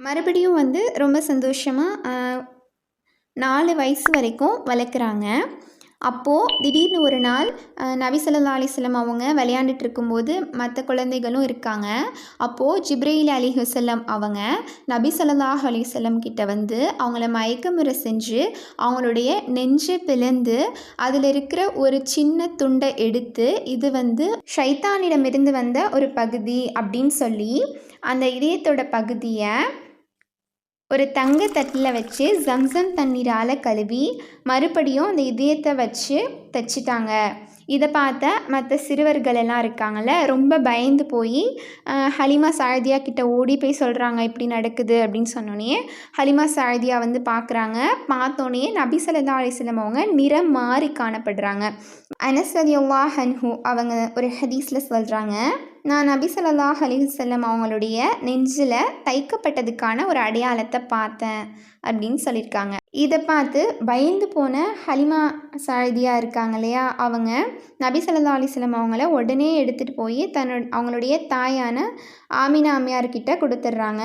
மறுபடியும் வந்து ரொம்ப சந்தோஷமாக 4 வயசு வரைக்கும் வளர்க்குறாங்க. அப்போது திடீர்னு ஒரு நாள் நபி ஸல்லல்லாஹு அலைஹி வஸல்லம் அவங்க விளையாண்டுட்டு இருக்கும்போது மற்ற குழந்தைகளும் இருக்காங்க. அப்போது ஜிப்ரீல் அலைஹிஸ்ஸலாம் அவங்க நபி ஸல்லல்லாஹு அலைஹி வஸல்லம் கிட்ட வந்து அவங்கள மயக்கமுற செஞ்சு அவங்களுடைய நெஞ்சை பிளந்து அதில் இருக்கிற ஒரு சின்ன துண்டை எடுத்து இது வந்து ஷைத்தானிடமிருந்து வந்த ஒரு பகுதி அப்படின்னு சொல்லி அந்த இதயத்தோட பகுதியை ஒரு தங்க தட்டில் வச்சு ஜம்சம் தண்ணீரால் கழுவி மறுபடியும் அந்த இதயத்தை வச்சு தைச்சிட்டாங்க. இதை பார்த்த மற்ற சிறுவர்கள் எல்லாம் இருக்காங்கள்ல, ரொம்ப பயந்து போய் ஹலிமா சாயதியா கிட்ட ஓடி போய் சொல்கிறாங்க இப்படி நடக்குது அப்படின்னு சொன்னோன்னே ஹலிமா சாயதியா வந்து பார்க்குறாங்க. பார்த்தோன்னே நபி ஸல்லல்லாஹு அலைஹி வஸல்லம் அவங்க நிறம் மாறி காணப்படுறாங்க. அனஸ் ரலியல்லாஹு அன்ஹு அவங்க ஒரு ஹதீஸில் சொல்கிறாங்க, நான் நபி ஸல்லல்லாஹு அலைஹி வஸல்லம் அவங்களுடைய நெஞ்சில் தைக்கப்பட்டதுக்கான ஒரு அடையாளத்தை பார்த்தேன் அப்படின்னு சொல்லியிருக்காங்க. இதை பார்த்து பயந்து போன ஹலிமா சாயதியா இருக்காங்க இல்லையா, அவங்க நபி ஸல்லல்லாஹு அலைஹி வஸல்லம் அவங்கள உடனே எடுத்துகிட்டு போய் அவங்களுடைய தாயான ஆமினா அம்மையார்கிட்ட கொடுத்துட்றாங்க.